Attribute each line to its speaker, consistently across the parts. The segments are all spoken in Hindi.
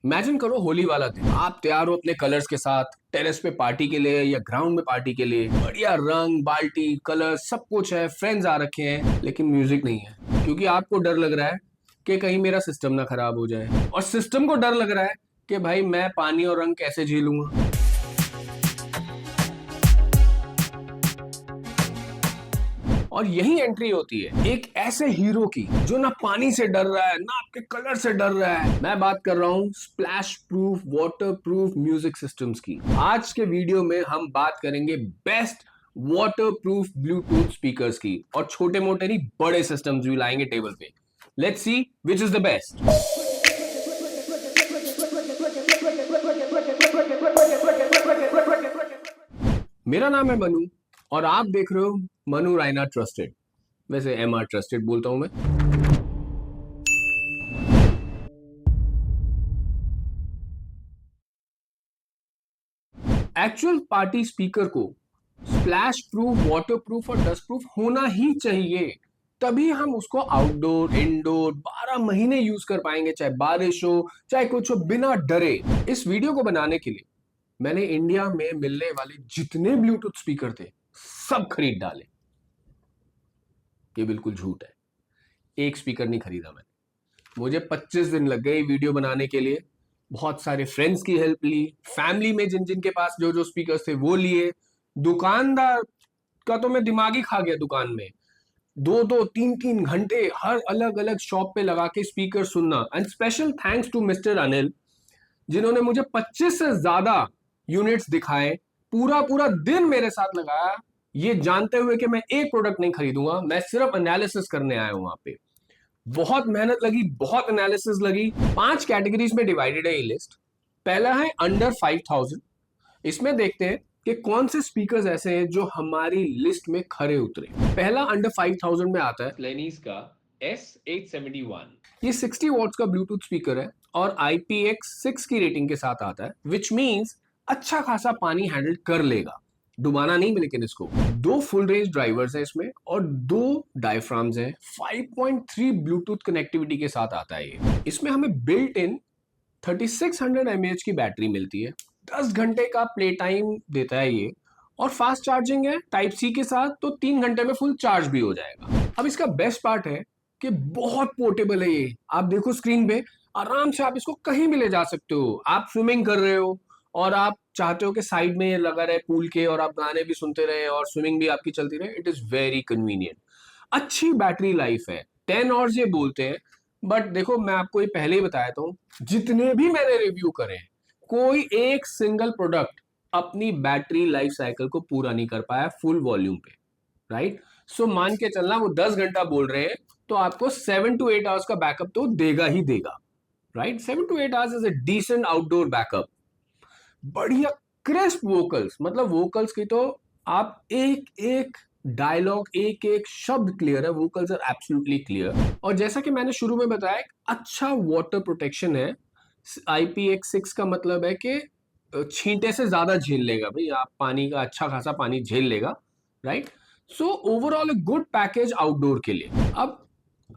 Speaker 1: इमेजिन करो होली वाला दिन, आप तैयार हो अपने कलर्स के साथ, टेरेस पे पार्टी के लिए या ग्राउंड में पार्टी के लिए। बढ़िया रंग, बाल्टी, कलर सब कुछ है, फ्रेंड्स आ रखे हैं, लेकिन म्यूजिक नहीं है क्योंकि आपको डर लग रहा है कि कहीं मेरा सिस्टम ना खराब हो जाए, और सिस्टम को डर लग रहा है कि भाई मैं पानी और रंग कैसे झेलूंगा। और यही एंट्री होती है एक ऐसे हीरो की जो ना पानी से डर रहा है ना आपके कलर से डर रहा है। मैं बात कर रहा हूँ splash proof water proof music systems की। आज के वीडियो में हम बात करेंगे best water proof Bluetooth speakers की, और छोटे मोटे नहीं बड़े सिस्टम्स भी लाएंगे टेबल पे। Let's see which is the best. मेरा नाम है मनु और आप देख रहे हो मनु रायना ट्रस्टेड। वैसे MR ट्रस्टेड बोलता हूं मैं। एक्चुअल पार्टी स्पीकर को स्प्लैश प्रूफ वाटर प्रूफ और डस्ट प्रूफ होना ही चाहिए, तभी हम उसको आउटडोर इंडोर 12 महीने यूज कर पाएंगे, चाहे बारिश हो चाहे कुछ हो, बिना डरे। इस वीडियो को बनाने के लिए मैंने इंडिया में मिलने वाले जितने ब्लूटूथ स्पीकर थे सब खरीद डाले। ये बिल्कुल झूठ है, एक स्पीकर नहीं खरीदा मैंने। मुझे 25 दिन लग गए वीडियो बनाने के लिए। बहुत सारे फ्रेंड्स की हेल्प ली, फैमिली में जिन जिन के पास जो जो स्पीकर्स थे वो लिए। दुकानदार का तो मैं दिमाग ही खा गया। दुकान में 2-2 3-3 घंटे हर अलग अलग शॉप पे लगा के स्पीकर सुनना। And special thanks to mister Anil, जिन्होंने मुझे 25 से ज्यादा यूनिट्स दिखाए, पूरा पूरा दिन मेरे साथ लगाया, ये जानते हुए कि मैं एक प्रोडक्ट नहीं खरीदूंगा, मैं सिर्फ एनालिसिस करने आया हूं वहां पे। बहुत मेहनत लगी, बहुत एनालिसिस लगी। 5 कैटेगरीज में डिवाइडेड है ये लिस्ट। पहला है अंडर 5000। इसमें देखते हैं कि कौन से स्पीकर्स ऐसे हैं जो हमारी लिस्ट में खरे उतरे। पहला अंडर 5000 में आता है लेनीज का S871। ये 60 वॉट्स का ब्लूटूथ स्पीकर है और IPX6 की रेटिंग के साथ आता है, विच मींस अच्छा खासा पानी हैंडल कर लेगा, डुबाना नहीं। लेकिन इसको 2 फुल रेंज ड्राइवर्स हैं इसमें और 2 डायफ्राम्स हैं। 5.3 ब्लूटूथ कनेक्टिविटी के साथ आता है ये। इसमें हमें बिल्ट इन 3600 mAh की बैटरी मिलती है। 10 घंटे का प्ले टाइम देता है ये, और फास्ट चार्जिंग है टाइप सी के साथ, तो 3 घंटे में फुल चार्ज भी हो जाएगा। अब इसका बेस्ट पार्ट है कि बहुत पोर्टेबल है ये। आप देखो स्क्रीन पे, आराम से आप इसको कहीं भी ले जा सकते हो। आप स्विमिंग कर रहे हो और आप चाहते हो कि साइड में ये लगा रहे पूल के और आप गाने भी सुनते रहे और स्विमिंग भी आपकी चलती रहे, इट इज वेरी कन्वीनियंट। अच्छी बैटरी लाइफ है, 10 आवर्स ये बोलते हैं, बट देखो मैं आपको ये पहले ही बताया था, जितने भी मैंने रिव्यू करे कोई एक सिंगल प्रोडक्ट अपनी बैटरी लाइफ साइकिल को पूरा नहीं कर पाया फुल वॉल्यूम पे, राइट। सो मान के चलना वो 10 घंटा बोल रहे हैं तो आपको 7 to 8 आवर्स का बैकअप तो देगा ही देगा, right. 7 to 8 hours is a decent outdoor backup. बढ़िया क्रिस्प वोकल्स, मतलब वोकल्स की तो आप एक एक डायलॉग एक एक शब्द क्लियर है, वोकल्स आर एब्सोल्युटली क्लियर। और जैसा कि मैंने शुरू में बताया, अच्छा वाटर प्रोटेक्शन है। IPX6 का मतलब है कि छींटे से ज्यादा झेल लेगा भाई, आप पानी का अच्छा खासा पानी झेल लेगा, right. So overall a good package outdoor के लिए। अब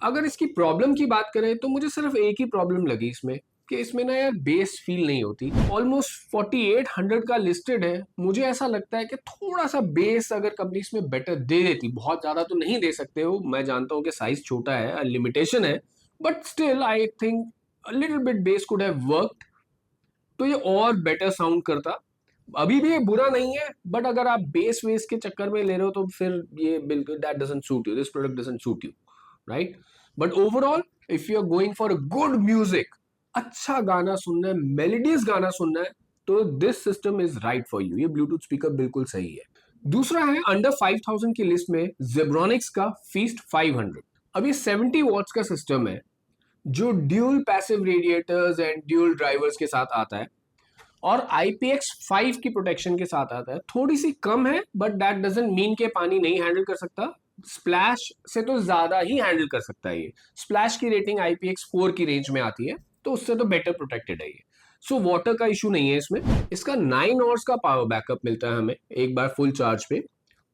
Speaker 1: अगर इसकी प्रॉब्लम की बात करें तो मुझे सिर्फ एक ही प्रॉब्लम लगी इसमें, कि इसमें ना यार बेस फील नहीं होती। ऑलमोस्ट 4800 का लिस्टेड है, मुझे ऐसा लगता है कि थोड़ा सा बेस अगर कंपनी इसमें बेटर दे देती। बहुत ज्यादा तो नहीं दे सकते हो, मैं जानता हूँ कि साइज छोटा है, लिमिटेशन है, but still I think a little bit base could have worked, तो ये और बेटर साउंड करता। अभी भी ये बुरा नहीं है, बट अगर आप बेस वेस के चक्कर में ले रहे हो तो फिर ये बिल्कुल that doesn't suit you, this product doesn't suit you, right. But overall if you are going for a good music, अच्छा गाना सुनना है, मेलोडियस गाना सुनना है, तो this system is right for you. ये ब्लूटूथ स्पीकर बिल्कुल सही है। दूसरा है अंडर 5000 की लिस्ट में जेब्रॉनिक्स का फीस्ट 500। अब ये 70 वॉट्स का सिस्टम है जो dual passive radiators and dual drivers के साथ आता है, और IPX5 की प्रोटेक्शन के साथ आता है। थोड़ी सी कम है, बट दैट डजंट मीन के पानी नहीं हैंडल कर सकता। स्प्लैश से तो ज्यादा ही हैंडल कर सकता है ये। स्प्लैश की रेटिंग IPX4 की रेंज में आती है, तो उससे तो बेटर प्रोटेक्टेड है ये। सो वाटर का इशू नहीं है इसमें। इसका 9 आवर्स का पावर बैकअप मिलता है हमें एक बार फुल चार्ज पे,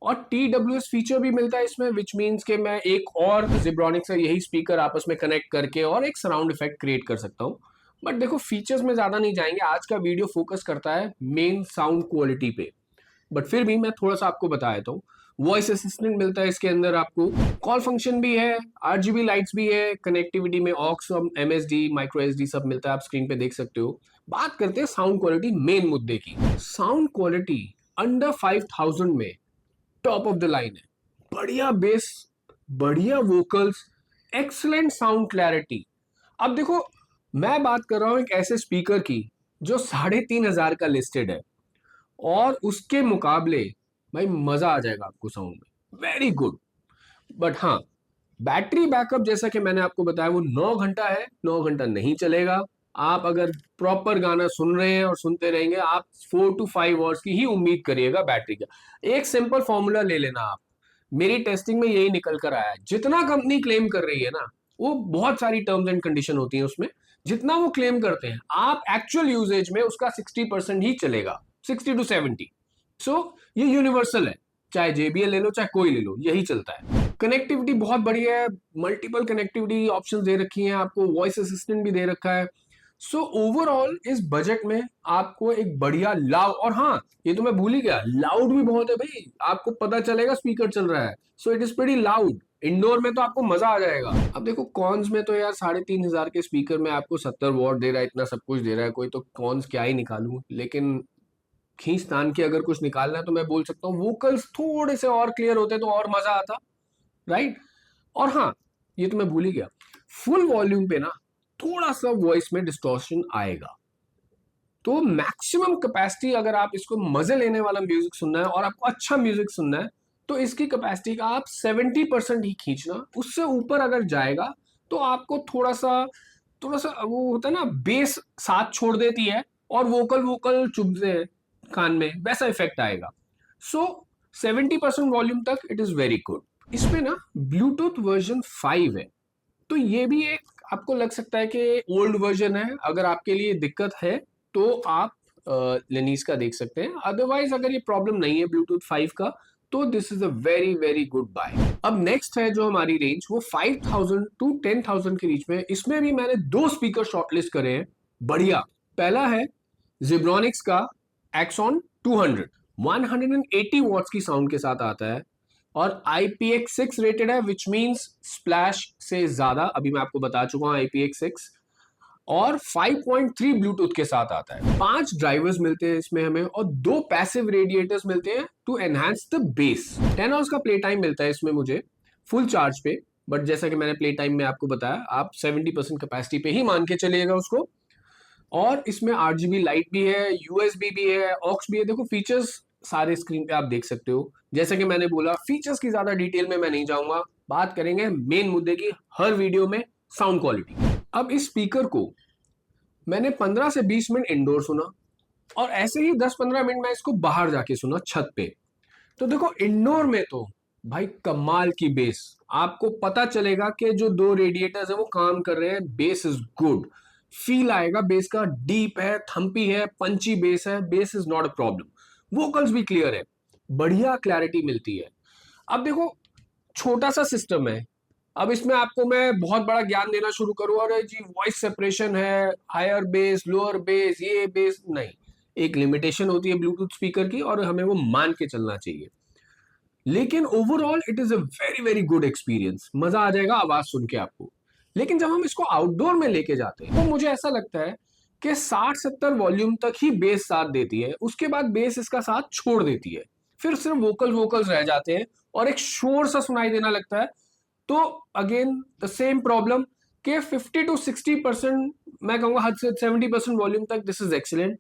Speaker 1: और TWS फीचर भी मिलता है इसमें, विच मीन्स के मैं एक और जेब्रॉनिक्स का यही स्पीकर आपस में कनेक्ट करके और एक सराउंड इफेक्ट क्रिएट कर सकता हूँ। बट देखो फीचर्स में ज्यादा नहीं जाएंगे, आज का वीडियो फोकस करता है मेन साउंड क्वालिटी पे। बट फिर भी मैं थोड़ा सा आपको बता देता हूँ। वॉइस असिस्टेंट मिलता है इसके अंदर आपको, कॉल फंक्शन भी है, आरजीबी लाइट्स भी है, कनेक्टिविटी में ऑक्स और एमएसडी माइक्रो एसडी सब मिलता है, आप स्क्रीन पे देख सकते हो। बात करते हैं साउंड क्वालिटी मेन मुद्दे की। साउंड क्वालिटी अंडर 5000 में टॉप ऑफ द लाइन है। बढ़िया बेस, बढ़िया वोकल्स, एक्सलेंट साउंड क्लैरिटी। अब देखो मैं बात कर रहा हूं एक ऐसे स्पीकर की जो 3500 का लिस्टेड है, और उसके मुकाबले भाई मजा आ जाएगा आपको साउंड में, वेरी गुड। बट हाँ, बैटरी बैकअप जैसा कि मैंने आपको बताया वो 9 घंटा है, 9 घंटा नहीं चलेगा। आप अगर प्रॉपर गाना सुन रहे हैं और सुनते रहेंगे, आप 4 to 5 आवर्स की ही उम्मीद करिएगा बैटरी का। एक सिंपल फॉर्मूला ले लेना आप, मेरी टेस्टिंग में यही निकल कर आया है। जितना कंपनी क्लेम कर रही है ना, वो बहुत सारी टर्म्स एंड कंडीशन होती हैं उसमें, जितना वो क्लेम करते हैं आप एक्चुअल यूजेज में उसका 60% ही चलेगा, 60 to 70। सो ये यूनिवर्सल है, चाहे JBL ले लो चाहे कोई ले लो, यही चलता है। कनेक्टिविटी बहुत बढ़िया है, मल्टीपल कनेक्टिविटी ऑप्शंस दे रखी हैं आपको, वॉइस असिस्टेंट भी दे रखा है। सो ओवरऑल इस बजट में आपको एक बढ़िया लाउड, और हाँ ये तो मैं भूल ही गया, लाउड भी बहुत है भाई, आपको पता चलेगा स्पीकर चल रहा है। सो it is pretty loud. Indoor में तो आपको मजा आ जाएगा। अब देखो कॉन्स में तो यार 3500 के स्पीकर में आपको 70 वॉट दे रहा है, इतना सब कुछ दे रहा है, कोई तो कॉन्स क्या ही निकालूं। लेकिन खींचतान के अगर कुछ निकालना है तो मैं बोल सकता हूँ वोकल्स थोड़े से और क्लियर होते तो और मजा आता, राइट। और हाँ, ये तो मैं भूल ही गया, फुल वॉल्यूम पे ना थोड़ा सा वॉइस में डिस्टॉर्शन आएगा। तो मैक्सिमम कैपेसिटी, अगर आप इसको मजे लेने वाला म्यूजिक सुनना है और आपको अच्छा म्यूजिक सुनना है, तो इसकी कैपेसिटी का आप 70% ही खींचना। उससे ऊपर अगर जाएगा तो आपको थोड़ा सा वो होता है ना, बेस साथ छोड़ देती है और वोकल वोकल चुभते हैं कान में, वैसा इफेक्ट आएगा। सो 70% वॉल्यूम तक इट इज वेरी गुड। इसमें ना ब्लूटूथ वर्जन 5 है, तो ये भी एक आपको लग सकता है कि ओल्ड वर्जन है। अगर आपके लिए दिक्कत है तो आप लेनीज का देख सकते हैं, अदरवाइज अगर ये प्रॉब्लम नहीं है ब्लूटूथ 5 का, तो this is a very very good buy. अब नेक्स्ट है जो हमारी रेंज, वो 5000 to 10,000 के बीच में। इसमें भी मैंने 2 स्पीकर शॉर्टलिस्ट करे हैं, बढ़िया। पहला है जिब्रॉनिक्स का एक्सॉन 200, 180 वॉट्स की साउंड के साथ आता है, और IPX6 रेटेड है, विच मींस स्प्लैश से ज्यादा, अभी मैं आपको बता चुका हूं IPX6। और 5.3 ब्लूटूथ के साथ आता है। 5 ड्राइवर्स मिलते हैं इसमें हमें, और 2 पैसिव रेडिएटर्स मिलते हैं to enhance the bass. 10 hours का प्ले टाइम मिलता है इसमें मुझे फुल चार्ज पे। बट जैसा कि मैंने प्ले टाइम में आपको बताया, आप 70% कैपेसिटी पे ही मान के चलिएगा उसको। और इसमें RGB लाइट भी है, USB भी है, ऑक्स भी है। देखो फीचर्स सारे स्क्रीन पे आप देख सकते हो। जैसे कि मैंने बोला, फीचर्स की ज्यादा डिटेल में मैं नहीं जाऊंगा, बात करेंगे मेन मुद्दे की हर वीडियो में, साउंड क्वालिटी। अब इस स्पीकर को मैंने 15 से 20 मिनट इंडोर सुना, और ऐसे ही 10-15 मिनट मैं इसको बाहर जाके सुना छत पे। तो देखो इंडोर में तो भाई कमाल की बेस, आपको पता चलेगा कि जो 2 रेडिएटर्स है वो काम कर रहे हैं, बेस इज गुड, फील आएगा बेस का, डीप है, थम्पी है, पंची बेस है, base is not a problem. Vocals भी क्लियर है, बढ़िया क्लैरिटी मिलती है। अब देखो छोटा सा सिस्टम है, अब इसमें आपको मैं बहुत बड़ा ज्ञान देना शुरू करूं, अरे जी वॉइस सेपरेशन है, हायर बेस लोअर बेस, ये बेस नहीं, एक लिमिटेशन होती है ब्लूटूथ स्पीकर की, और हमें वो मान के चलना चाहिए। लेकिन overall it is a very very good experience, मजा आ जाएगा आवाज सुन के आपको। लेकिन जब हम इसको आउटडोर में लेके जाते हैं, तो मुझे ऐसा लगता है कि 60-70 वॉल्यूम तक ही बेस साथ देती है, उसके बाद बेस इसका साथ छोड़ देती है, फिर सिर्फ वोकल्स रह जाते हैं और एक शोर सा सुनाई देना लगता है। तो अगेन द सेम प्रॉब्लम के 50 to 60%, मैं कहूंगा हद से 70% वॉल्यूम तक दिस इज एक्सीलेंट।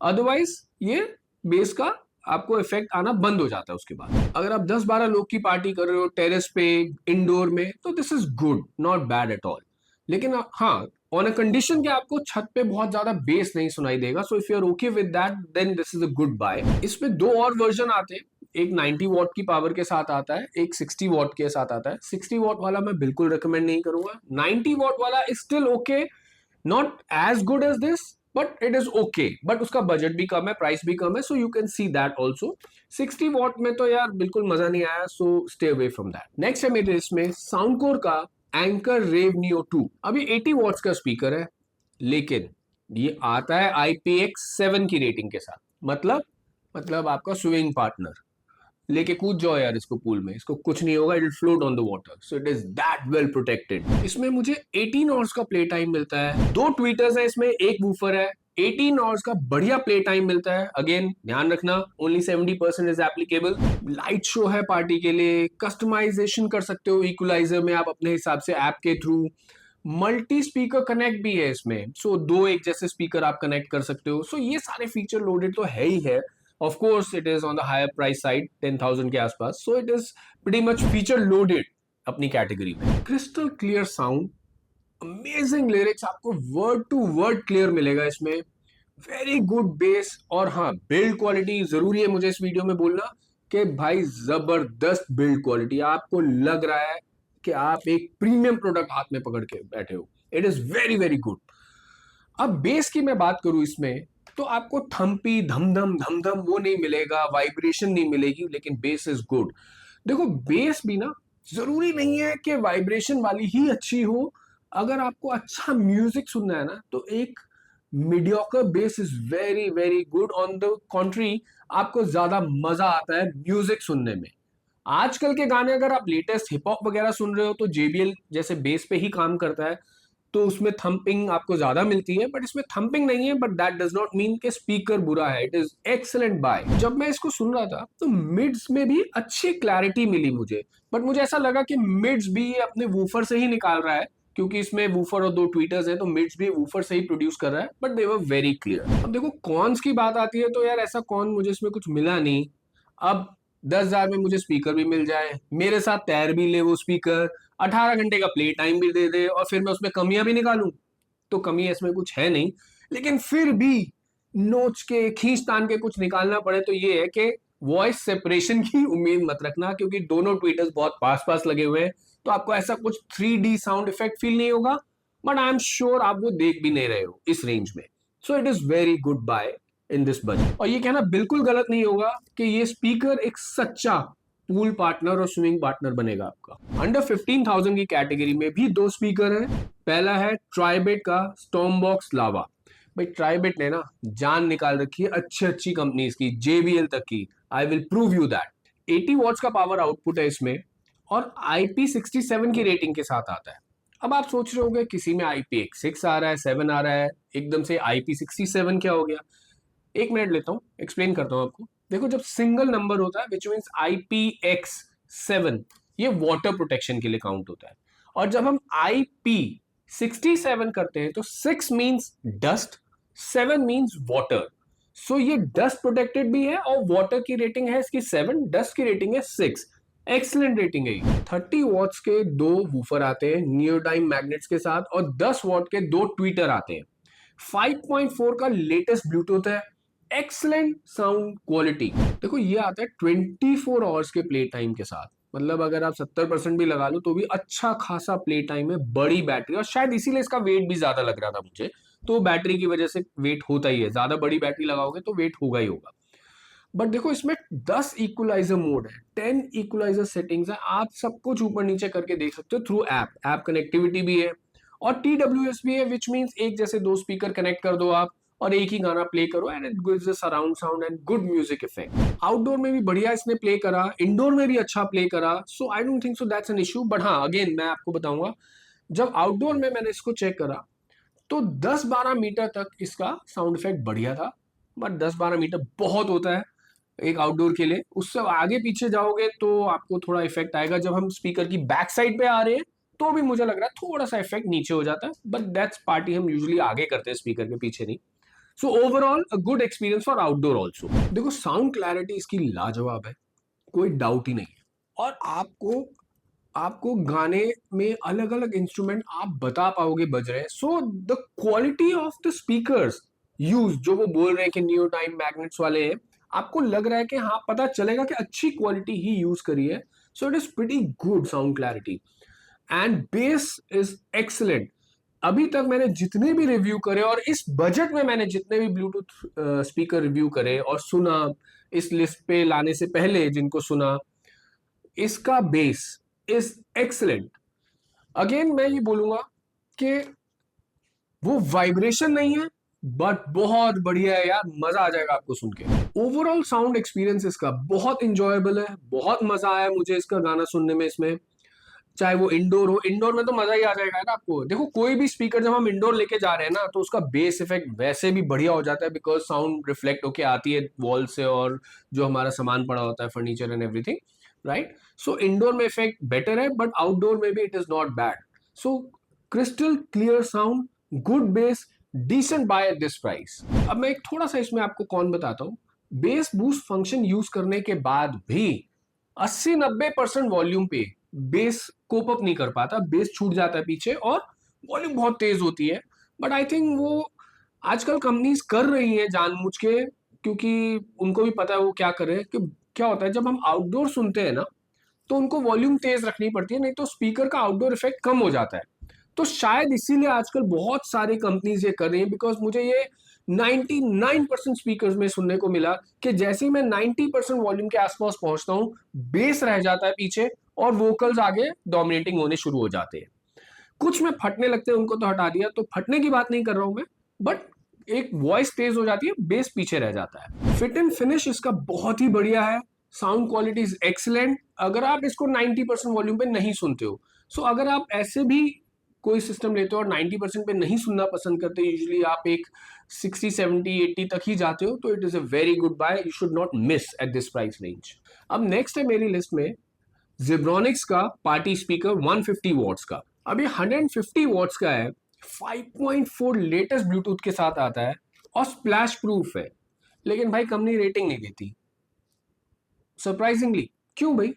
Speaker 1: अदरवाइज ये बेस का आपको इफेक्ट आना बंद हो जाता है उसके बाद। अगर आप 10-12 लोग की पार्टी कर रहे हो टेरेस पे, इंडोर में, तो this is good, not bad at all. लेकिन हाँ, ऑन अ कंडीशन कि आपको छत पे बहुत ज्यादा बेस नहीं सुनाई देगा। So if you are okay with that, then this is a good buy. इसमें 2 और वर्जन आते हैं, एक 90 वॉट की पावर के साथ आता है, एक 60 वॉट के साथ आता है। 60 वॉट वाला मैं बिल्कुल रिकमेंड नहीं करूंगा, 90 वॉट वाला is still okay, not as good as this, but it is okay. But उसका बजट भी कम है, प्राइस भी कम है, so you can see that also. 60 watt में तो यार बिल्कुल मजा नहीं आया, so stay away from that. Next है मेरे इसमें साउंडकोर का एंकर रेव नियो 2। अभी 80 वॉट्स का स्पीकर है, लेकिन ये आता है IPX7 की रेटिंग के साथ। मतलब आपका स्विंग पार्टनर लेके कूद जाओ यार इसको पूल में, इसको कुछ नहीं होगा, it will float on the water, so it is that well protected. इसमें मुझे 18 आवर्स का प्ले टाइम मिलता है, 2 ट्वीटर्स है इसमें, एक वूफर है, 18 आवर्स का बढ़िया प्ले टाइम मिलता है। अगेन ध्यान रखना, only 70% is applicable. Light show है पार्टी के लिए, कस्टमाइजेशन कर सकते हो इक्वलाइजर में आप अपने हिसाब से ऐप के थ्रू। मल्टी स्पीकर कनेक्ट भी है इसमें, सो दो एक जैसे स्पीकर आप कनेक्ट कर सकते हो। सो ये सारे फीचर लोडेड तो है ही है। Of course, it is on the higher price side, 10,000 के आसपास, so it is pretty much feature loaded अपनी कैटेगरी में। Crystal clear sound, amazing lyrics, आपको वर्ड टू वर्ड क्लियर मिलेगा इसमें, वेरी गुड बेस, और हाँ बिल्ड क्वालिटी जरूरी है मुझे इस वीडियो में बोलना कि भाई जबरदस्त बिल्ड क्वालिटी, आपको लग रहा है कि आप एक प्रीमियम प्रोडक्ट हाथ में पकड़ के बैठे हो। It is very very good. अब बेस की मैं बात करूं इसमें, तो आपको थम्पी धम धम वो नहीं मिलेगा, वाइब्रेशन नहीं मिलेगी, लेकिन बेस इज गुड। देखो बेस भी ना जरूरी नहीं है कि वाइब्रेशन वाली ही अच्छी हो। अगर आपको अच्छा म्यूजिक सुनना है ना, तो एक mediocre base is very very good. On the contrary, आपको ज्यादा मजा आता है म्यूजिक सुनने में। आजकल के गाने अगर आप लेटेस्ट हिप हॉप वगैरह सुन रहे हो, तो JBL जैसे बेस पे ही काम करता है, तो उसमें थंपिंग आपको ज्यादा मिलती है, बट इसमें थंपिंग नहीं है, but that does not mean कि स्पीकर बुरा है। It is excellent buy. जब मैं इसको सुन रहा था तो मिड्स में भी अच्छी क्लैरिटी मिली मुझे, बट मुझे ऐसा लगा कि मिड्स भी ये अपने वूफर से ही निकाल रहा है, क्योंकि इसमें वूफर और 2 ट्वीटर्स हैं, तो मिड्स भी वूफर से ही प्रोड्यूस कर रहा है, but they were very clear. अब देखो कॉन्स की बात आती है, तो यार ऐसा कौन मुझे इसमें कुछ मिला नहीं। अब 10,000 में मुझे स्पीकर भी मिल जाए, मेरे साथ तैर भी ले वो स्पीकर, 18 घंटे का प्ले टाइम भी दे दे, और फिर मैं उसमें कमियां भी निकालूं, तो कमी इसमें कुछ है नहीं। लेकिन फिर भी नोच के खींच तान के कुछ निकालना पड़े, तो ये है कि वॉइस सेपरेशन की उम्मीद मत रखना, क्योंकि दोनों ट्वीटर्स बहुत पास पास लगे हुए हैं, तो आपको ऐसा कुछ 3D साउंड इफेक्ट फील नहीं होगा। बट आई एम श्योर आप वो देख भी नहीं रहे हो इस रेंज में। So it is very good buy in this budget. और ये कहना बिल्कुल गलत नहीं होगा कि ये स्पीकर एक सच्चा पूल पार्टनर और स्विंग पार्टनर बनेगा आपका। अंडर 15,000 की कैटेगरी में भी 2 स्पीकर हैं। पहला है ट्राइबेट का स्टॉर्मबॉक्स लावा। भाई ट्राइबेट ने ना जान निकाल रखी है अच्छी अच्छी कंपनीज की, JBL तक की। I will prove you that. 80 watts का पावर आउटपुट है इसमें, और IP67 की रेटिंग के साथ आता है। अब आप सोच रहे होंगे किसी में IPX6 आ रहा है, 7 आ रहा है, एकदम से IP67 क्या हो गया। 1 मिनट लेता हूँ, एक्सप्लेन करता हूँ आपको। देखो जब सिंगल नंबर होता है विच मीन्स IPX7, ये वाटर प्रोटेक्शन के लिए काउंट होता है। और जब हम IP67 करते हैं, तो 6 मीन्स डस्ट, 7 मीन्स वाटर। सो ये डस्ट प्रोटेक्टेड भी है, और वाटर की रेटिंग है इसकी 7, डस्ट की रेटिंग है 6। एक्सलेंट रेटिंग है ये। 30 वॉट्स के 2 वूफर आते हैं नियोडाइम मैग्नेट्स के साथ, और 10 वॉट के 2 ट्वीटर आते हैं। 5.4 का लेटेस्ट ब्लूटूथ है, एक्सलेंट साउंड क्वालिटी। देखो ये आता है 24 आवर्स के प्ले टाइम के साथ, मतलब अगर आप 70% भी लगा लो तो भी अच्छा खासा प्ले टाइम है, बड़ी बैटरी, और शायद इसीलिए इसका वेट भी ज्यादा लग रहा था मुझे। तो बैटरी की वजह से वेट होता ही है, ज्यादा बड़ी बैटरी लगाओगे तो वेट होगा ही होगा। बट देखो इसमें 10 इक्वलाइजर मोड है, 10 इक्वलाइजर सेटिंग्स है, आप सब कुछ ऊपर नीचे करके देख सकते हो थ्रू ऐप कनेक्टिविटी भी है, और TWS भी है, विच मीन्स एक जैसे 2 स्पीकर कनेक्ट कर दो आप, और एक ही गाना प्ले करो, and it gives a surround sound and good music effect. Outdoor में भी बढ़िया इसने प्ले करा, इंडोर में भी अच्छा प्ले करा, so I don't think so that's an issue. But हाँ अगेन मैं आपको बताऊंगा, जब आउटडोर में मैंने इसको चेक करा, तो 10-12 मीटर तक इसका साउंड इफेक्ट बढ़िया था। बट 10-12 मीटर बहुत होता है एक आउटडोर के लिए, उससे आगे पीछे जाओगे तो आपको थोड़ा इफेक्ट आएगा। जब हम स्पीकर की बैक साइड पे आ रहे हैं, तो भी मुझे लग रहा है थोड़ा सा इफेक्ट नीचे हो जाता है, बट दैट्स पार्टी हम यूजुअली आगे करते हैं स्पीकर के, पीछे नहीं। So overall a good experience for outdoor also. देखो साउंड क्लैरिटी इसकी लाजवाब है, कोई डाउट ही नहीं है। और आपको आपको गाने में अलग अलग इंस्ट्रूमेंट आप बता पाओगे बज रहे हैं। So the quality of the speakers use, जो वो बोल रहे हैं कि नियोडाइम मैग्नेट्स वाले हैं, आपको लग रहा है कि हाँ पता चलेगा कि अच्छी क्वालिटी ही यूज करी है। सो it is pretty good sound clarity, and base is excellent. अभी तक मैंने जितने भी रिव्यू करे, और इस बजट में मैंने जितने भी ब्लूटूथ स्पीकर रिव्यू करे और सुना, इस लिस्ट पे लाने से पहले जिनको सुना, इसका बेस इज एक्सलेंट। अगेन मैं ये बोलूंगा कि वो वाइब्रेशन नहीं है, बट बहुत बढ़िया है यार, मजा आ जाएगा आपको सुन के। ओवरऑल साउंड एक्सपीरियंस इसका बहुत इंजॉयबल है, बहुत मजा आया मुझे इसका गाना सुनने में। इसमें चाहे वो इंडोर हो, इंडोर में तो मजा ही आ जाएगा ना आपको। देखो कोई भी स्पीकर जब हम इंडोर लेके जा रहे हैं ना, तो उसका बेस इफेक्ट वैसे भी बढ़िया हो जाता है, बिकॉज साउंड रिफ्लेक्ट होके आती है वॉल से और जो हमारा सामान पड़ा होता है, furniture and everything, right. So indoor में इफेक्ट बेटर है, बट आउटडोर में भी it is not bad. So crystal clear sound, good bass, decent buy at this price. अब मैं एक थोड़ा सा इसमें आपको कौन बताता हूँ। बेस बूस्ट फंक्शन यूज करने के बाद भी 80-90% वॉल्यूम पे बेस कोप अप नहीं कर पाता, बेस छूट जाता है पीछे और वॉल्यूम बहुत तेज होती है। बट आई थिंक वो आजकल कंपनीज कर रही हैं जानबूझ के, क्योंकि उनको भी पता है वो क्या कर रहे हैं। कि क्या होता है जब हम आउटडोर सुनते हैं ना, तो उनको वॉल्यूम तेज रखनी पड़ती है, नहीं तो स्पीकर का आउटडोर इफेक्ट कम हो जाता है। तो शायद इसीलिए आजकल बहुत सारी कंपनीज ये कर रही हैं, बिकॉज मुझे ये 99% स्पीकर्स में सुनने को मिला कि जैसे ही मैं 90% वॉल्यूम के आसपास पहुंचता हूं, बेस रह जाता है पीछे और वोकल्स आगे डोमिनेटिंग होने शुरू हो जाते हैं। कुछ में फटने लगते हैं, उनको तो हटा दिया, तो फटने की बात नहीं कर रहा हूं मैं, बट एक वॉइस तेज हो जाती है, बेस पीछे रह जाता है। फिट एंड फिनिश इसका बहुत ही बढ़िया है, साउंड क्वालिटी इज एक्सीलेंट। अगर आप इसको 90% वॉल्यूम पे नहीं सुनते हो, सो अगर आप ऐसे भी कोई सिस्टम लेते हो और 90% पे नहीं सुनना पसंद करते, यूजुअली आप एक 60, 70, 80 तक ही जाते हो, तो it is a very good buy, you should not miss at this price range. अब नेक्स्ट है मेरी लिस्ट में Zebronics का पार्टी स्पीकर 150 वॉट्स का। अब ये 150 वॉट्स का है, 5.4 लेटेस्ट ब्लूटूथ के साथ आता है और स्प्लैश प्रूफ है। लेकिन भाई कंपनी रेटिंग नहीं देती, सरप्राइजिंगली। क्यों भाई?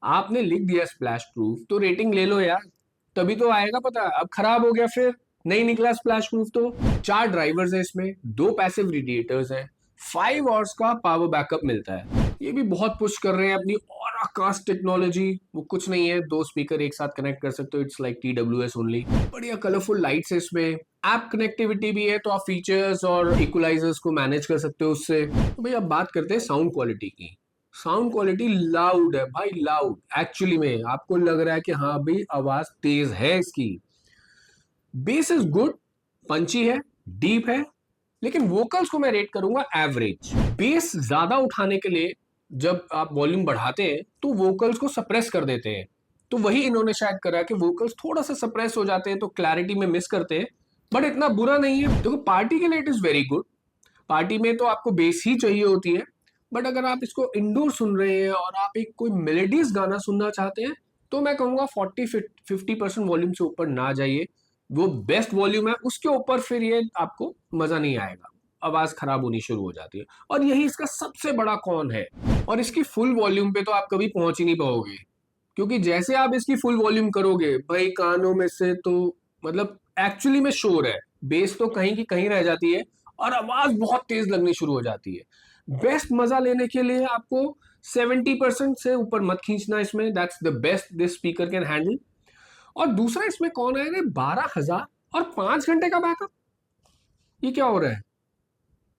Speaker 1: आपने लिख दिया स्प्लैश प्रूफ, तो रेटिंग ले लो यार, तभी तो आएगा पता। अब खराब हो गया, फिर नहीं निकला स्प्लैश प्रूफ तो। 4 ड्राइवर्स है इसमें, 2 पैसिव रेडिएटर्स हैं, 5 आवर्स का पावर बैकअप मिलता है। ये भी बहुत पुश कर रहे हैं अपनी ऑरा कास्ट टेक्नोलॉजी। वो कुछ नहीं है, 2 स्पीकर एक साथ कनेक्ट कर सकते हो, इट्स लाइक TWS ओनली। बढ़िया कलरफुल लाइट्स है इसमें, ऐप कनेक्टिविटी भी है, तो आप फीचर्स और इक्वलाइजर्स को मैनेज कर सकते हो उससे। तो भाई अब बात करते हैं साउंड क्वालिटी की। साउंड क्वालिटी लाउड है भाई, लाउड। एक्चुअली में आपको लग रहा है कि हाँ भाई आवाज तेज है इसकी। बेस इज गुड, पंची है, डीप है, लेकिन वोकल्स को मैं रेट करूंगा एवरेज। बेस ज्यादा उठाने के लिए जब आप वॉल्यूम बढ़ाते हैं तो वोकल्स को सप्रेस कर देते हैं, तो वही इन्होंने शायद करा कि वोकल्स थोड़ा सा सप्रेस हो जाते हैं, तो क्लैरिटी में मिस करते हैं। बट इतना बुरा नहीं है, देखो पार्टी के लिए it is very good. Party में तो आपको बेस ही चाहिए होती है, बट अगर आप इसको इंडोर सुन रहे हैं और आप एक कोई मेलेडियस गाना सुनना चाहते हैं, तो मैं कहूंगा 40-50% वॉल्यूम से ऊपर ना जाइए। वो बेस्ट वॉल्यूम है, उसके ऊपर फिर ये आपको मजा नहीं आएगा, आवाज खराब होनी शुरू हो जाती है। और यही इसका सबसे बड़ा कॉन है। और इसकी फुल वॉल्यूम पे तो आप कभी पहुंच ही नहीं पाओगे, क्योंकि जैसे आप इसकी फुल वॉल्यूम करोगे भाई कानों में से, तो मतलब एक्चुअली में शोर है, बेस तो कहीं की कहीं रह जाती है और आवाज बहुत तेज लगनी शुरू हो जाती है। बेस्ट मजा लेने के लिए आपको 70% से ऊपर मत खींचना इसमें, that's the best this speaker can handle. और दूसरा इसमें कौन है रे, 12,000 और 5 घंटे का बैकअप, ये क्या हो रहा है?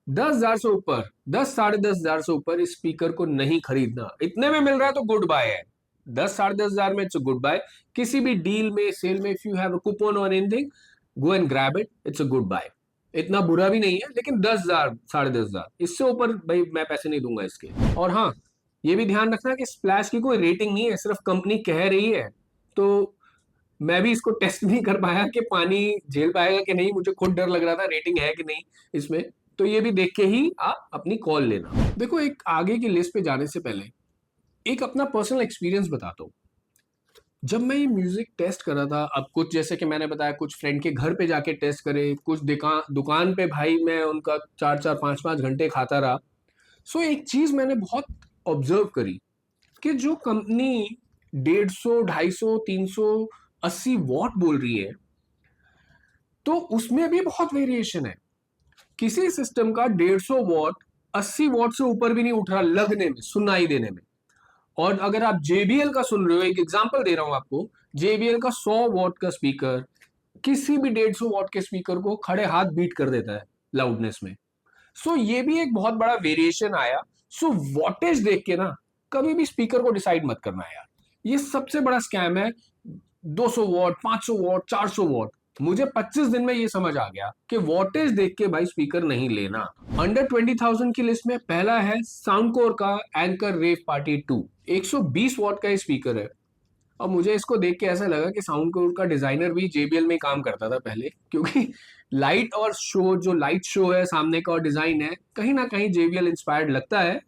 Speaker 1: 10,000 से ऊपर, 10-10,500 से ऊपर इस स्पीकर को नहीं खरीदना। इतने में मिल रहा है तो गुड बाय है, 10-10,500 में इट्स अ गुड बाय। किसी भी डील में, सेल में, if you have a coupon और anything, go and grab it, it's a good buy. इतना बुरा भी नहीं है, लेकिन 10,000, 10,500 इससे ऊपर भाई मैं पैसे नहीं दूंगा इसके। और हाँ, ये भी ध्यान रखना कि स्प्लैश की कोई रेटिंग नहीं है, सिर्फ कंपनी कह रही है। तो मैं भी इसको टेस्ट नहीं कर पाया कि पानी झेल पाएगा कि नहीं, मुझे खुद डर लग रहा था रेटिंग है कि नहीं इसमें। तो ये भी देख के ही आप अपनी कॉल लेना। देखो एक आगे की लिस्ट पे जाने से पहले एक अपना पर्सनल एक्सपीरियंस बताता हूँ। जब मैं ये म्यूजिक टेस्ट कर रहा था, अब कुछ जैसे कि मैंने बताया, कुछ फ्रेंड के घर पे जाके टेस्ट करे, कुछ दुकान पे भाई मैं उनका 4-4 5-5 घंटे खाता रहा। सो एक चीज मैंने बहुत ऑब्जर्व करी कि जो कंपनी 150, 250, 380 वॉट बोल रही है, तो उसमें भी बहुत वेरिएशन है। किसी सिस्टम का 150 वॉट 80 वॉट से ऊपर भी नहीं उठ रहा लगने में, सुनाई देने में। और अगर आप JBL का सुन रहे हो, एक एग्जांपल दे रहा हूं आपको, JBL का 100 वॉट का स्पीकर किसी भी 150 वॉट के स्पीकर को खड़े हाथ बीट कर देता है लाउडनेस में। सो ये भी एक बहुत बड़ा वेरिएशन आया। सो वॉटेज देख के ना कभी भी स्पीकर को डिसाइड मत करना यार, ये सबसे बड़ा स्कैम है। 200 वॉट, 500 वॉट, 400 वॉट, मुझे 25 दिन में ये समझ आ गया कि वॉटेज देख के भाई स्पीकर नहीं लेना। अंडर 20,000 की लिस्ट में पहला है साउंडकोर का एंकर रेव पार्टी 2। 120 वॉट का ये स्पीकर है। और मुझे इसको देख के ऐसा लगा कि साउंडकोर का डिजाइनर भी JBL में ही काम करता था पहले, क्योंकि लाइट और शो, जो लाइट शो है सामने का और डिजाइन है, कहीं ना कहीं JBL इंस्पायर्ड लगता है,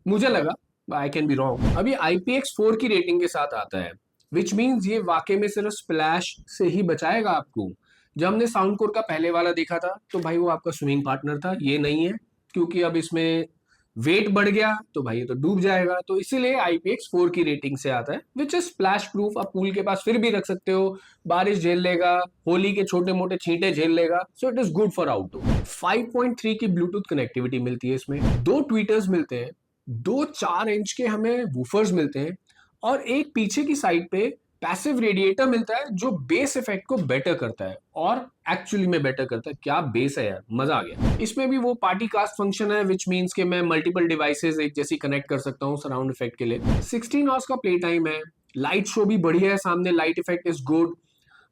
Speaker 1: मुझे लगा। I can be wrong. अभी IPX4 की रेटिंग के साथ आता है, विच मीन्स ये वाकई में सिर्फ स्प्लैश से ही बचाएगा आपको। जब हमने साउंडकोर का पहले वाला देखा था तो भाई वो आपका स्विमिंग पार्टनर था, ये नहीं है, क्योंकि अब इसमें वेट बढ़ गया तो भाई ये तो डूब जाएगा। तो इसीलिए IPX4 की रेटिंग से आता है, विच इज स्प्लैश प्रूफ। आप पूल के पास फिर भी रख सकते हो, बारिश झेल लेगा, होली के छोटे मोटे छींटे झेल लेगा, सो it is good for outdoor. 5.3 की ब्लूटूथ कनेक्टिविटी मिलती है इसमें, दो ट्वीटर्स मिलते हैं, दो 4 इंच के हमें वूफर्स मिलते हैं, और एक पीछे की साइड पे पैसिव रेडिएटर मिलता है जो बेस इफेक्ट को बेटर करता है, और एक्चुअली में बेटर करता है। क्या बेस है यार, मजा आ गया। इसमें भी वो पार्टी कास्ट फंक्शन है, विच मींस कि मैं मल्टीपल डिवाइसेस एक जैसी कनेक्ट कर सकता हूँ सराउंड इफेक्ट के लिए। 16 आवर्स का प्ले टाइम है, लाइट शो भी बढ़िया है, सामने light effect is good,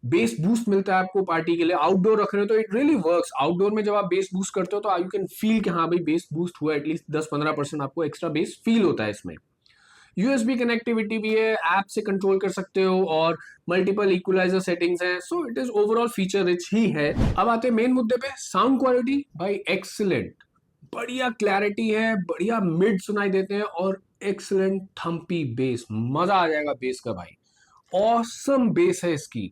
Speaker 1: base boost मिलता है आपको पार्टी के लिए। आउटडोर रख रहे हो तो इट रियली वर्क्स। आउटडोर में जब आप बेस बूस्ट करते हो तो यू कैन फील कि हाँ भाई बेस बूस्ट हुआ, एटलीस्ट 10-15% आपको एक्स्ट्रा बेस फील होता है इसमें। USB कनेक्टिविटी भी है, ऐप से कंट्रोल कर सकते हो, और मल्टीपल इक्वलाइजर सेटिंग्स हैं, so it is overall feature rich ही है। अब आते हैं मेन मुद्दे पे, साउंड क्वालिटी भाई एक्सीलेंट, बढ़िया क्लैरिटी है, बढ़िया मिड सुनाई देते हैं, और एक्सीलेंट थम्पी बेस, मजा आ जाएगा बेस का भाई। ऑसम बेस है इसकी,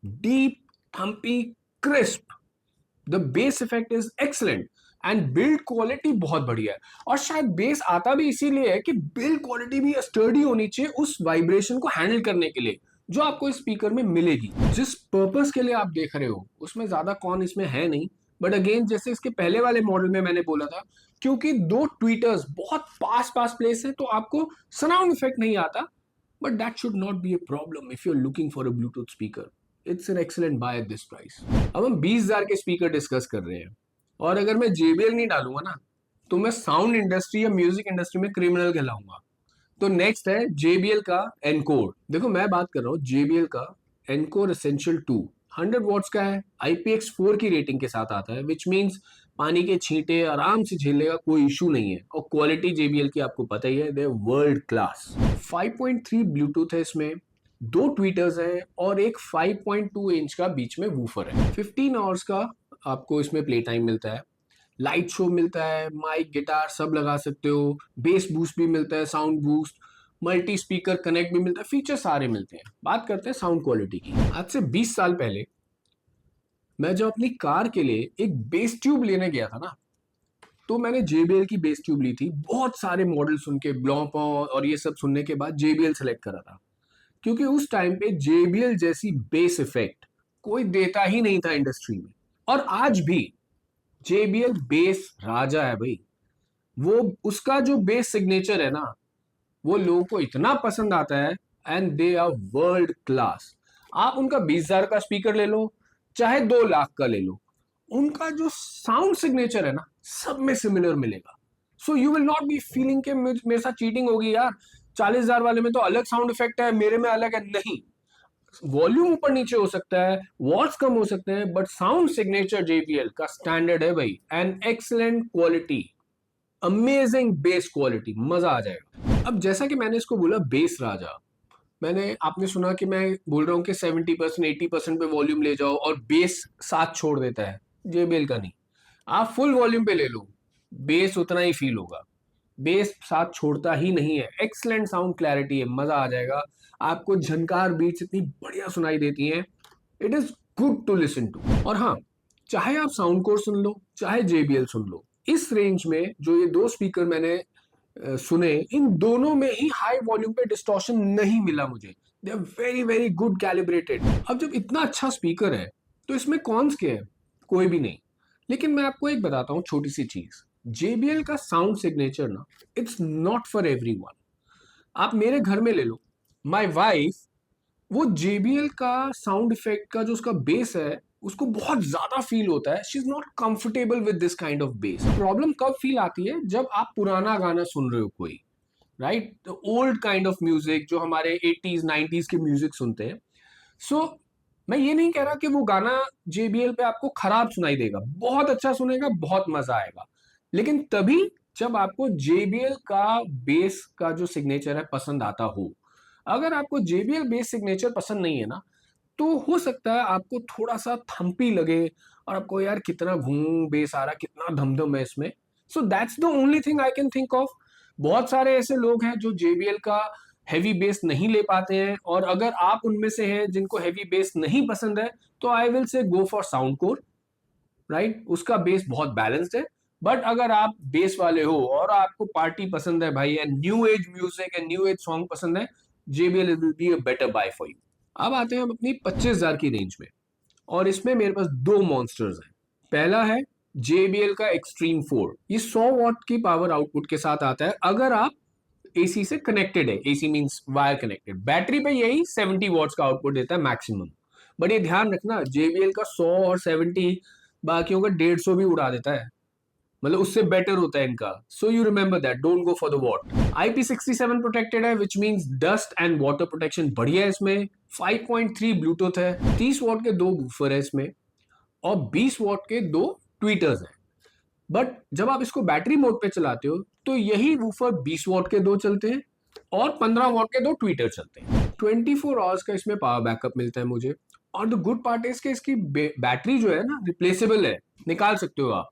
Speaker 1: deep, Thampi, crisp, the base effect is excellent, and build quality बहुत बढ़िया है। और शायद बेस आता भी इसीलिए है कि बिल्ड क्वालिटी भी स्टर्डी होनी चाहिए उस वाइब्रेशन को हैंडल करने के लिए जो आपको इस स्पीकर में मिलेगी। जिस पर्पस के लिए आप देख रहे हो उसमें ज्यादा कौन इसमें है नहीं, बट अगेन जैसे इसके पहले वाले मॉडल में मैंने बोला था, क्योंकि दो ट्वीटर्स बहुत पास पास प्लेस है तो आपको सराउंड इफेक्ट नहीं आता, but that should not be a problem if you're looking for a Bluetooth speaker. It's an excellent buy at this price. अब हम 20,000 के स्पीकर डिस्कस कर रहे हैं, और अगर मैं JBL नहीं डालूंगा ना तो मैं साउंड इंडस्ट्री या म्यूजिक इंडस्ट्री में क्रिमिनल कहलाऊंगा। तो नेक्स्ट है JBL का एनकोर। देखो मैं बात कर रहा हूँ JBL का एनकोर एसेंशियल 2, 100 वॉट्स का है, IPX4 की रेटिंग के साथ आता है, विच मीन्स पानी के छींटे आराम से झेल लेगा, कोई इशू नहीं है। और क्वालिटी JBL की आपको पता ही है, दे वर्ल्ड क्लास। 5.3 ब्लूटूथ है इसमें, दो ट्वीटर्स हैं, और एक 5.2 इंच का बीच में वूफर है। 15 आवर्स का आपको इसमें प्ले टाइम मिलता है, लाइट शो मिलता है, माइक गिटार सब लगा सकते हो, बेस बूस्ट भी मिलता है, sound boost, multi speaker connect भी मिलता है, फीचर सारे मिलते हैं। बात करते हैं साउंड क्वालिटी की। आज से 20 साल पहले मैं जब अपनी कार के लिए एक बेस ट्यूब लेने गया था ना, तो मैंने JBL की बेस ट्यूब ली थी। बहुत सारे मॉडल सुन के, ब्लॉम्पॉ और ये सब सुनने के बाद JBL सेलेक्ट करा था, क्योंकि उस टाइम पे JBL जैसी बेस इफेक्ट कोई देता ही नहीं था इंडस्ट्री में। और आज भी JBL बेस राजा है भाई। वो उसका जो बेस सिग्नेचर है ना, वो लोगों को इतना पसंद आता है, and they are world class. आप उनका 20,000 का स्पीकर ले लो, चाहे 2 लाख का ले लो, उनका जो साउंड सिग्नेचर है ना सब में सिमिलर मिलेगा। So you will not be feeling के मेरे साथ चीटिंग होगी यार, 40,000 वाले में तो अलग साउंड इफेक्ट है, मेरे में अलग है। नहीं, वॉल्यूम ऊपर नीचे हो सकता है, वॉट्स कम हो सकते हैं, बट साउंड सिग्नेचर JBL का स्टैंडर्ड है भाई, and excellent quality, amazing base quality, मजा आ जाएगा। अब जैसा कि मैंने इसको बोला बेस राजा, मैंने आपने सुना कि मैं बोल रहा हूँ कि 70% 80% पे वॉल्यूम ले जाओ और बेस साथ छोड़ देता है, JBL का नहीं। आप फुल वॉल्यूम पे ले लो, बेस उतना ही फील होगा, बेस साथ छोड़ता ही नहीं है। एक्सलेंट साउंड क्लैरिटी है, मजा आ जाएगा आपको। झनकार बीट्स इतनी बढ़िया सुनाई देती हैं, it is good to listen to. और हाँ, चाहे आप साउंड कोर सुन लो चाहे JBL सुन लो, इस रेंज में जो ये दो स्पीकर मैंने सुने, इन दोनों में ही हाई वॉल्यूम पे डिस्टॉर्शन नहीं मिला मुझे। They are very very good calibrated. अब जब इतना अच्छा स्पीकर है तो इसमें कॉन्स क्या है? कोई भी नहीं। लेकिन मैं आपको एक बताता हूँ छोटी सी चीज, JBL का साउंड सिग्नेचर ना, इट्स नॉट फॉर एवरीवन। आप मेरे घर में ले लो, माय वाइफ, वो JBL का साउंड इफेक्ट का जो उसका बेस है उसको बहुत ज्यादा फील होता है। She is not comfortable with this kind of base. Problem कब फील आती है? जब आप पुराना गाना सुन रहे हो कोई, right, old kind of music, जो हमारे 80s 90s के म्यूजिक सुनते हैं। सो मैं ये नहीं कह रहा कि वो गाना JBL पे आपको खराब सुनाई देगा, बहुत अच्छा सुनेगा, बहुत मजा आएगा, लेकिन तभी जब आपको JBL का बेस का जो सिग्नेचर है पसंद आता हो। अगर आपको JBL बेस सिग्नेचर पसंद नहीं है ना, तो हो सकता है आपको थोड़ा सा थम्पी लगे और आपको यार कितना घूम बेस आ रहा, कितना धमधम है इसमें। So that's the only thing I can think of. बहुत सारे ऐसे लोग हैं जो JBL का हैवी बेस नहीं ले पाते हैं, और अगर आप उनमें से हैं जिनको हैवी बेस नहीं पसंद है, तो I will say go for sound core, right? उसका बेस बहुत बैलेंस्ड है। बट अगर आप बेस वाले हो और आपको पार्टी पसंद है भाई, and new age music and new age song पसंद है, JBL will be a better buy for you. अब आते हैं हम अपनी 25,000 की रेंज में, और इसमें मेरे पास दो मॉन्स्टर्स हैं। पहला है JBL का एक्सट्रीम 4। ये 100 वॉट की पावर आउटपुट के साथ आता है अगर आप AC से कनेक्टेड है। AC means wire connected. Battery पे यही 70 वॉट्स का आउटपुट देता है मैक्सिमम। बट ये ध्यान रखना, JBL का 100 और 70 बाकियों का 150 भी उड़ा देता है, मतलब उससे बेटर होता है इनका। So you remember that, don't go for the watt. IP67 protected है, which means dust and water protection बढ़िया है इसमें। 5.3 ब्लूटूथ है, 30 वॉट के दो बूफर है इसमें, और 20 वॉट के दो ट्वीटर्स हैं। बट जब आप इसको बैटरी मोड पे चलाते हो तो यही वूफर 20 वॉट के दो चलते हैं और 15 वॉट के दो ट्वीटर चलते हैं। 24 आवर्स का इसमें पावर बैकअप मिलता है मुझे। और द गुड पार्ट इज कि इसकी बैटरी जो है ना, रिप्लेसेबल है, निकाल सकते हो आप।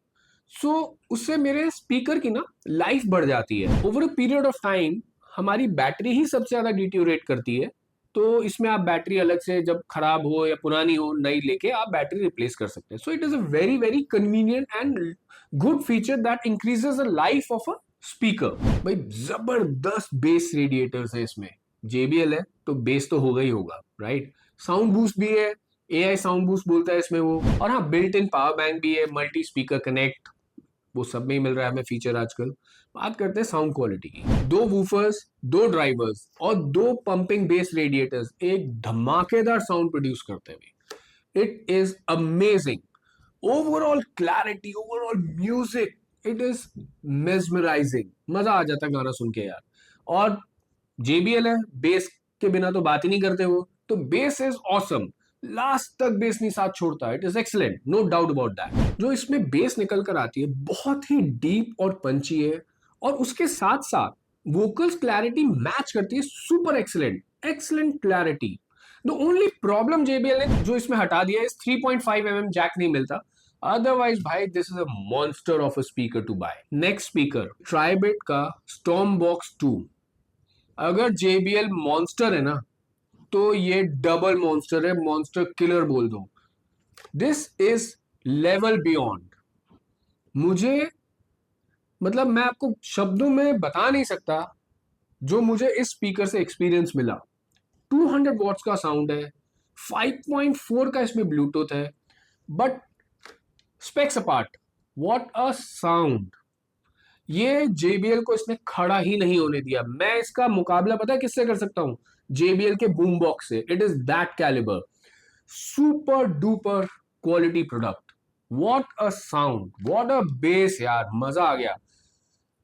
Speaker 1: सो उससे मेरे स्पीकर की ना लाइफ बढ़ जाती है। Over a period of time हमारी बैटरी ही सबसे ज्यादा डिट्यूरेट करती है, तो इसमें आप बैटरी अलग से जब खराब हो या पुरानी हो नई लेके आप बैटरी रिप्लेस कर सकते हैं। So it is a very very convenient and good feature that increases the life of a speaker. भाई जबरदस्त बेस रेडिएटर्स है इसमें। JBL है तो बेस तो होगा ही होगा, राइट? साउंड बूस्ट भी है, AI साउंड बूस्ट बोलता है इसमें वो। और हाँ, बिल्ट इन पावर बैंक भी है, मल्टी स्पीकर कनेक्ट, वो सब में ही मिल रहा है हमें फीचर आजकल। बात करते हैं साउंड क्वालिटी की। दो वूफर्स, दो ड्राइवर्स और दो पंपिंग बेस रेडिएटर्स एक धमाकेदार साउंड प्रोड्यूस करते हैं। It is amazing. Overall clarity, overall music, it is mesmerising. मजा आ जाता है गाना सुन के यार। और JBL है, बेस के बिना तो बात ही नहीं करते वो, तो बेस इज ऑसम। लास्ट तक बेस नहीं साथ छोड़ता, it is excellent, no doubt about that. जो इसमें बेस निकल कर आती है बहुत ही डीप और पंची है, और उसके साथ साथ वोकल्स क्लैरिटी मैच करती है, super excellent, excellent clarity. The only problem JBL ने जो इसमें हटा दिया है, 3.5 mm जैक नहीं मिलता। अदरवाइज भाई this is a monster of a speaker to buy. Next speaker Tribit का स्टॉर्मबॉक्स 2। अगर JBL मॉन्स्टर है ना, तो ये डबल मॉन्स्टर है, मॉन्स्टर किलर बोल दो। This is level beyond. मुझे मतलब मैं आपको शब्दों में बता नहीं सकता जो मुझे इस स्पीकर से एक्सपीरियंस मिला। 200 वॉट्स का साउंड है, 5.4 का इसमें ब्लूटूथ है, but specs apart, what a sound. ये JBL को इसने खड़ा ही नहीं होने दिया। मैं इसका मुकाबला पता है किससे कर सकता हूं? JBL के बूम बॉक्स से। It is that calibre. Super duper quality product. What a sound, what a bass यार, मजा आ गया।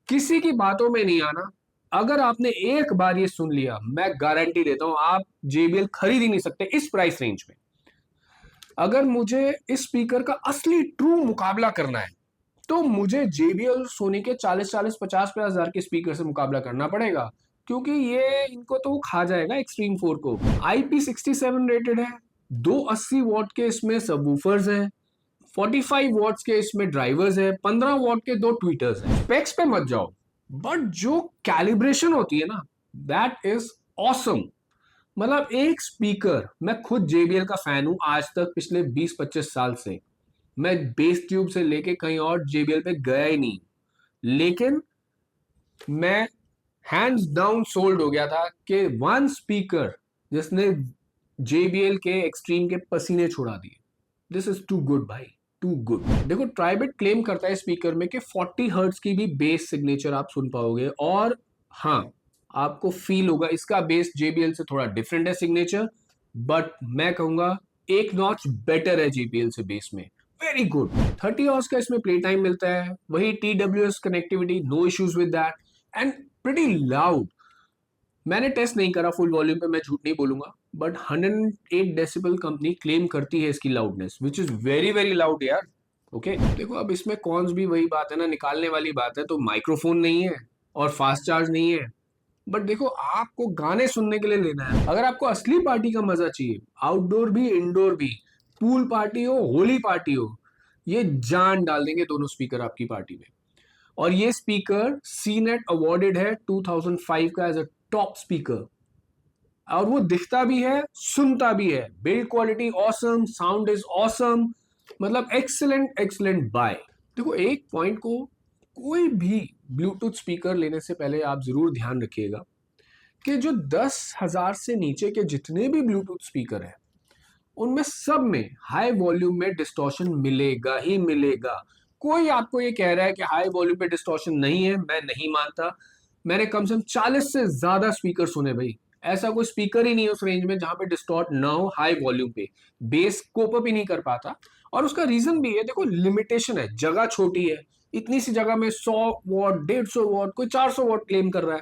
Speaker 1: किसी की बातों में नहीं आना। अगर आपने एक बार ये सुन लिया, मैं गारंटी देता हूं आप JBL खरीद ही नहीं सकते इस प्राइस रेंज में। अगर मुझे इस स्पीकर का असली ट्रू मुकाबला करना है, तो मुझे JBL सोनी के 40-40, 50-50 हजार के स्पीकर से मुकाबला करना पड़ेगा, क्योंकि ये इनको तो खा जाएगा एक्सट्रीम 4 को। IP67 रेटेड है, 280 वॉट के इसमें सबवूफर्स हैं, 45 वॉट्स के इसमें ड्राइवर्स है, 15 वॉट के दो ट्वीटर्स हैं। स्पेक्स पे मत जाओ, बट जो कैलिब्रेशन होती है ना, दैट इज ऑसम। मतलब एक स्पीकर, मैं खुद JBL का फैन हूं आज तक, पिछले 20-25 साल से मैं बेस ट्यूब से लेके कहीं और JBL पे गया ही नहीं, लेकिन मैं हैंड्स डाउन सोल्ड हो गया था कि वन स्पीकर जिसने JBL के एक्सट्रीम के पसीने छुड़ा दिए। दिस इज टू गुड भाई, टू गुड। देखो, ट्राइबिट क्लेम करता है स्पीकर में कि 40 हर्ट्ज की भी बेस सिग्नेचर आप सुन पाओगे, और हाँ, आपको फील होगा इसका बेस JBL से थोड़ा डिफरेंट है सिग्नेचर, बट मैं कहूंगा एक नॉच बेटर है JBL से बेस में। Very good. 30 आवर्स का इसमें प्ले टाइम मिलता है, वही TWS connectivity, no issues with that, and pretty loud. मैंने टेस्ट नहीं करा फुल वॉल्यूम पे, मैं झूठ नहीं बोलूंगा, बट 108 डेसिबल कंपनी क्लेम करती है इसकी loudness, which is very very loud यार। ओके देखो, अब इसमें कॉन्स भी वही बात है ना, निकालने वाली बात है। तो माइक्रोफोन नहीं है और फास्ट चार्ज नहीं है, बट देखो आपको गाने सुनने के लिए लेना है। अगर आपको असली पार्टी का मजा चाहिए, आउटडोर भी इंडोर भी, पूल पार्टी हो होली पार्टी हो, ये जान डाल देंगे दोनों स्पीकर आपकी पार्टी में। और ये स्पीकर सी नेट अवॉर्डेड है 2005 का एज अ टॉप स्पीकर। और वो दिखता भी है, सुनता भी है। Build quality awesome, sound is awesome, मतलब एक्सीलेंट एक्सीलेंट बाय। देखो एक पॉइंट को, कोई भी ब्लूटूथ स्पीकर लेने से पहले आप जरूर ध्यान रखिएगा कि जो 10,000 से नीचे के जितने भी ब्लूटूथ स्पीकर हैं, उनमें सब में हाई वॉल्यूम में डिस्टॉर्शन मिलेगा ही मिलेगा। कोई आपको ये कह रहा है कि हाई वॉल्यूम पे डिस्टॉर्शन नहीं है, मैं नहीं मानता। मैंने कम से कम 40 से ज्यादा स्पीकर सुने भाई, ऐसा कोई स्पीकर ही नहीं है उस रेंज में जहां पे डिस्टॉर्ट ना हो हाई वॉल्यूम पे। बेस कोप अप ही नहीं कर पाता। और उसका रीजन भी है, देखो लिमिटेशन है, जगह छोटी है। इतनी सी जगह में 100 वॉट, 150 वॉट, कोई 400 वॉट क्लेम कर रहा है।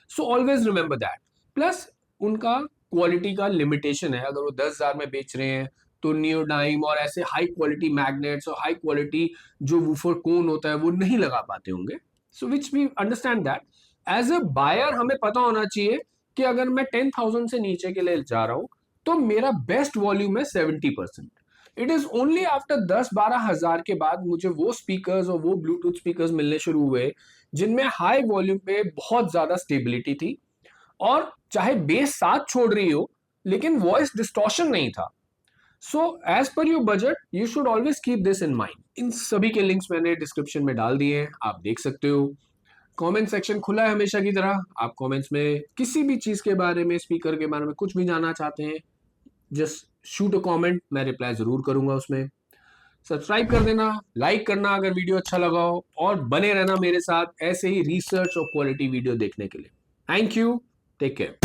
Speaker 1: So always remember that. Plus उनका क्वालिटी का लिमिटेशन है। अगर वो 10,000 में बेच रहे हैं तो नियोडाइम और ऐसे हाई क्वालिटी मैग्नेट्स और हाई क्वालिटी जो वूफर कोन होता है वो नहीं लगा पाते होंगे। So which we understand that. As a buyer हमें पता होना चाहिए कि अगर मैं 10,000 से नीचे के लिए जा रहा हूं तो मेरा बेस्ट वॉल्यूम है 70%। इट इज ओनली आफ्टर 10-12 हजार के बाद मुझे वो स्पीकर्स और वो ब्लूटूथ स्पीकर्स मिलने शुरू हुए जिनमें हाई वॉल्यूम पे बहुत ज्यादा स्टेबिलिटी थी, और चाहे बेस साथ छोड़ रही हो लेकिन वॉइस डिस्टॉर्शन नहीं था। So as per your budget you should always keep this in mind. इन सभी के लिंक्स मैंने डिस्क्रिप्शन में डाल दिए हैं, आप देख सकते हो। कमेंट सेक्शन खुला है हमेशा की तरह। आप कमेंट्स में किसी भी चीज के बारे में, स्पीकर के बारे में कुछ भी जानना चाहते हैं, जस्ट शूट अ कमेंट, मैं रिप्लाई जरूर करूंगा उसमें। सब्सक्राइब कर देना, लाइक करना अगर वीडियो अच्छा लगा हो, और बने रहना मेरे साथ ऐसे ही रिसर्च और क्वालिटी वीडियो देखने के लिए। Thank you, take care.